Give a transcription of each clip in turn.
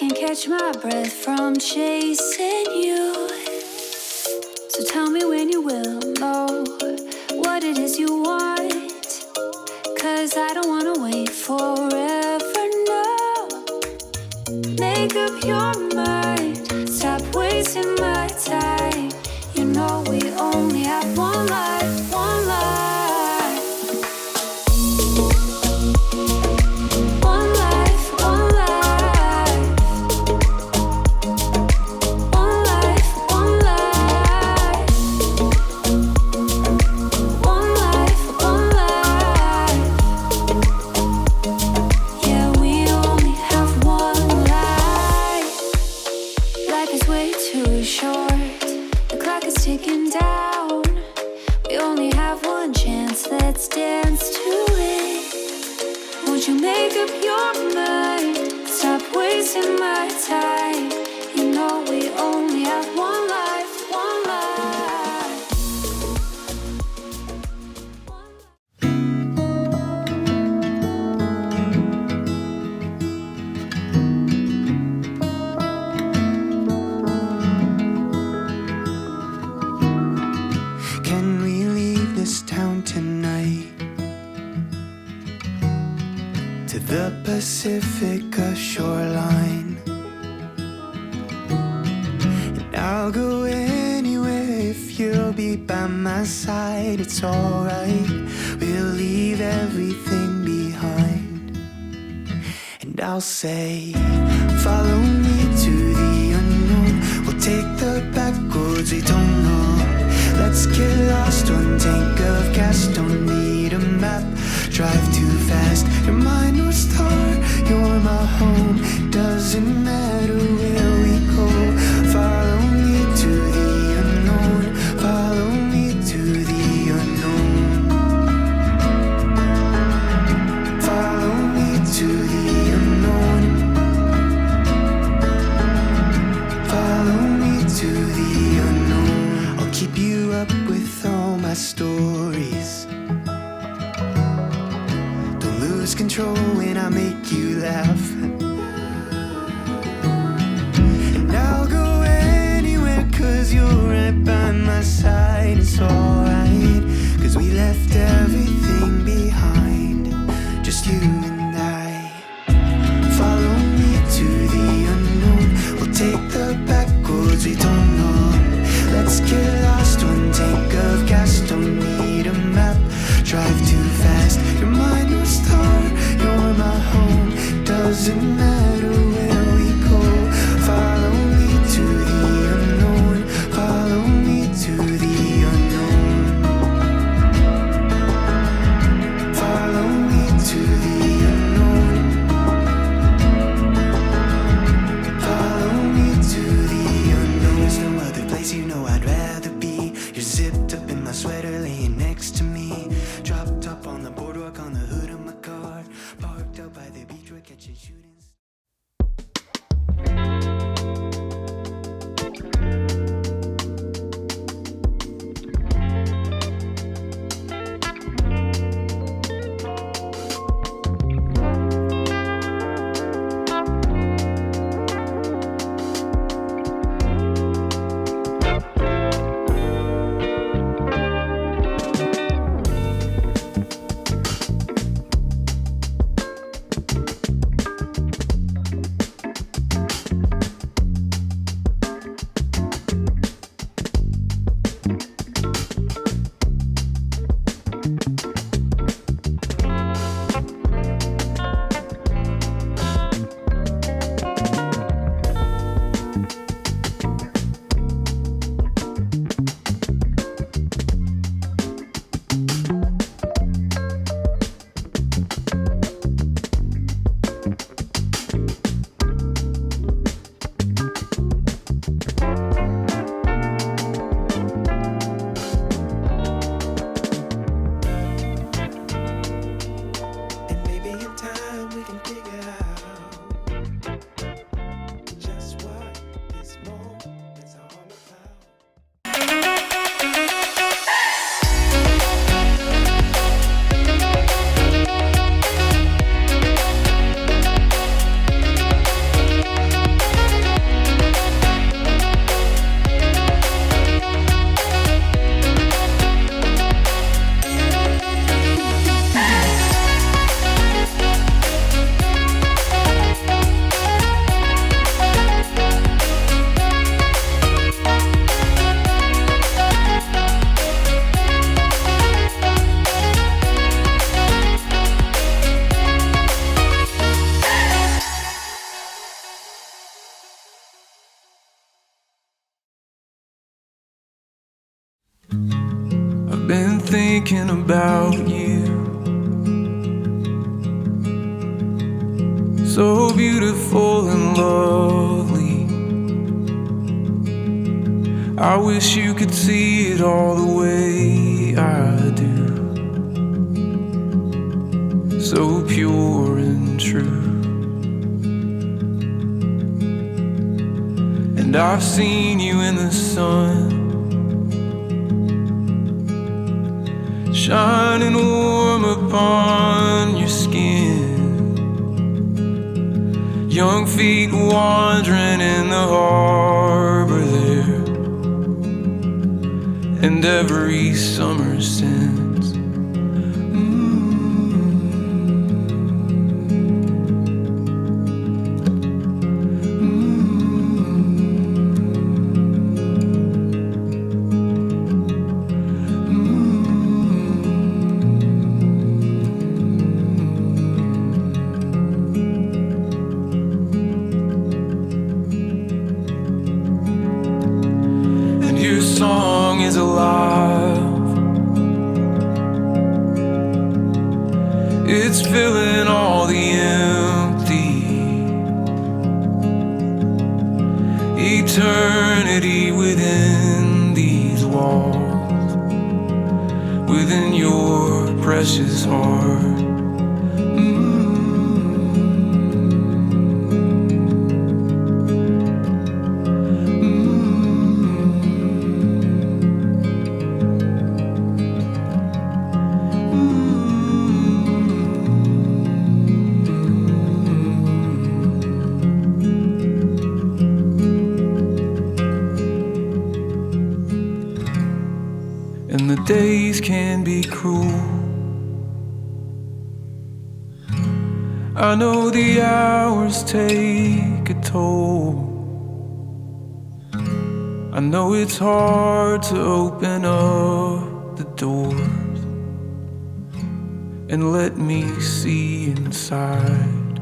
can't catch my breath from chasing you. So tell me when you will know what it is you want, 'cause I don't wanna wait forever, no. Make up your mind, stop wasting my time. You know we only have one life, one life. Ticking down, we only have one chance, let's dance to it. Won't you make up your mind, stop wasting my time. You know we only have one life, one life. To the Pacifica shoreline, and I'll go anywhere if you'll be by my side. It's alright, we'll leave everything behind. And I'll say, follow me to the unknown. We'll take the back roads we don't know. Let's get lost, one tank of gas, don't need a map. Drive too fast, you're my North Star, you're my home. Doesn't matter where we go. Follow me to the unknown. Follow me to the unknown. Follow me to the unknown. Follow me to the unknown. I'll keep you up with all my stories. Lose control when I make you laugh. And I'll go anywhere 'cause you're right by my side. It's alright, 'cause we left everything behind, just you and I. Follow me to the unknown. We'll take the back roads we don't know. Let's get lost, one tank of gas, don't need a map. Drive too fast, you're my North Star, you're my home. Doesn't matter where we go. Follow me to the unknown. Follow me to the unknown. Follow me to the unknown. Follow me to the unknown. There's no other place you know I'd rather be. You're zipped up in my sweater, laying next to me. Dropped up on the boardwalk on the hood of my car, parked out by the beach, we're catching shooting. thinking about you. So beautiful and lovely. I wish you could see it all the way I do. So pure and true. And I've seen you in the sun, shining warm upon your skin. Young feet wandering in the harbor there, and every summer since. Song is alive. It's filling all the empty. Eternity within these walls, within your precious heart. And the days can be cruel. I know the hours take a toll. I know it's hard to open up the doors and let me see inside.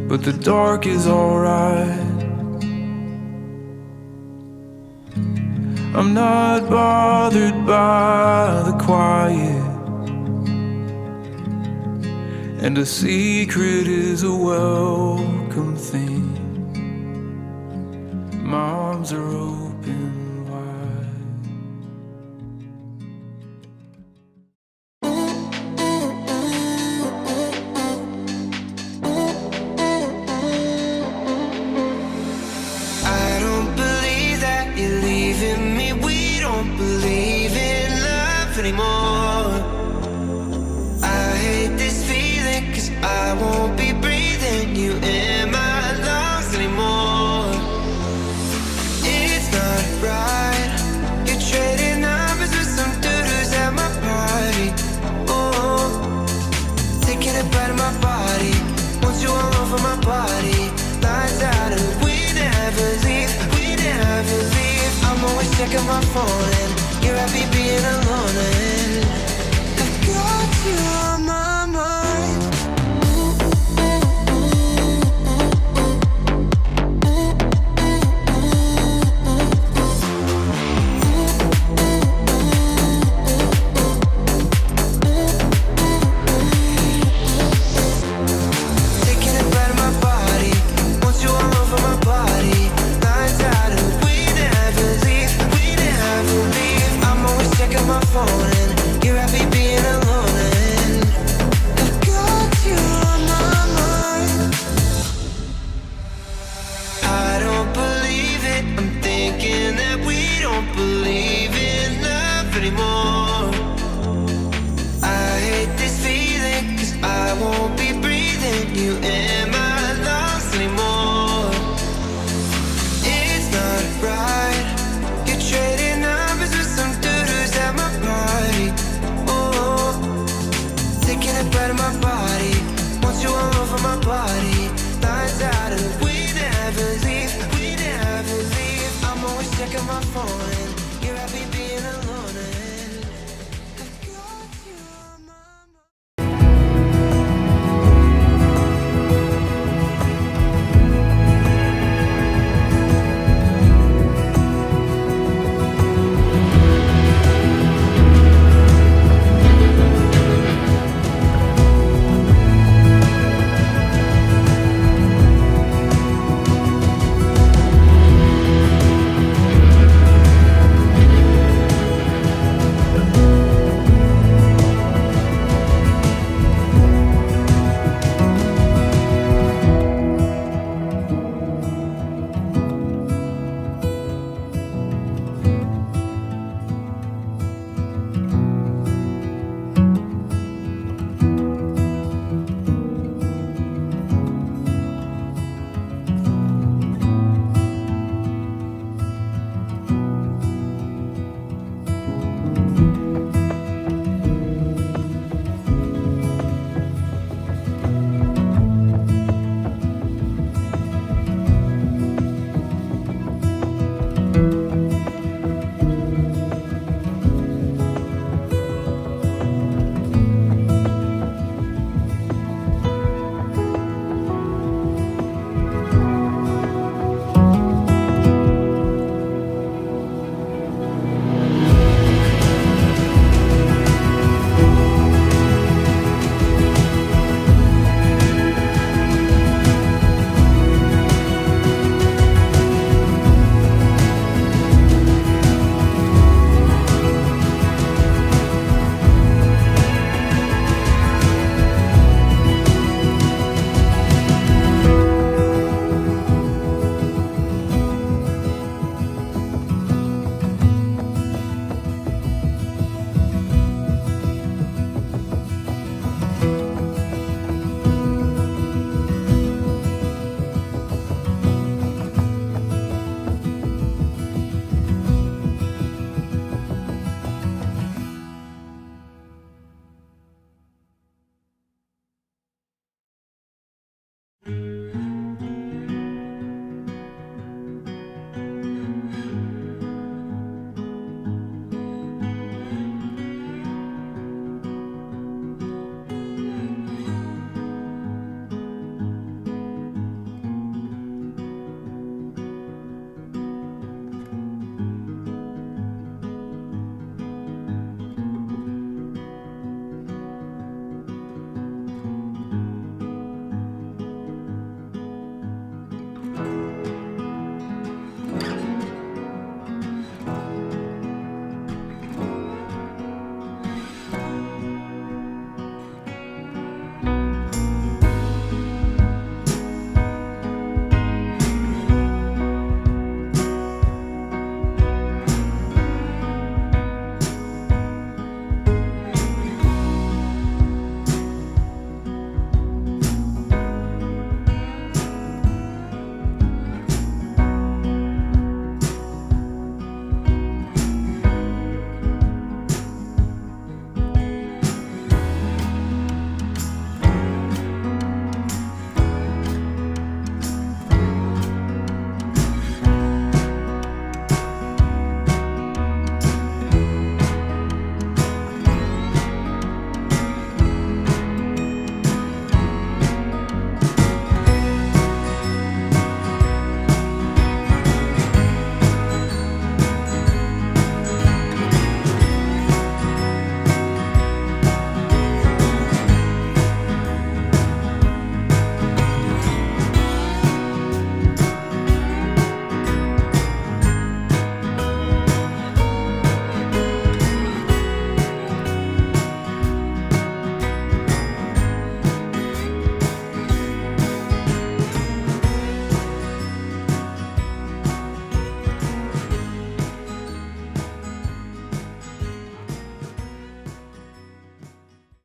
But the dark is alright. I'm not bothered by the quiet, and a secret is a welcome thing. My arms are open wide. I don't believe that you're leaving me. We don't believe in love anymore. I hate this feeling, 'cause I won't be breathing you in my lungs anymore. It's not right. You're trading numbers with some dudes at my party. Oh, taking a bite of my body. Want you all over my body. Lights out and we never leave. We never leave. I'm always checking my phone and you're happy being alone, and I've got you on my mind. Taking a bite of my body. Want you all over my body. Lights out and we never leave. We never leave. I'm always checking my phone and you're happy being alone, and I've got you on my mind. I don't believe it. I'm thinking that we don't believe in love anymore. I hate this feeling, 'cause I won't be breathing you in my lungs anymore. It's not right. You're trading numbers with some dudes at my party. Oh, taking a bite of my body. Want you all over my body. Lights out and we never leave. We never leave. I'm always checking my phone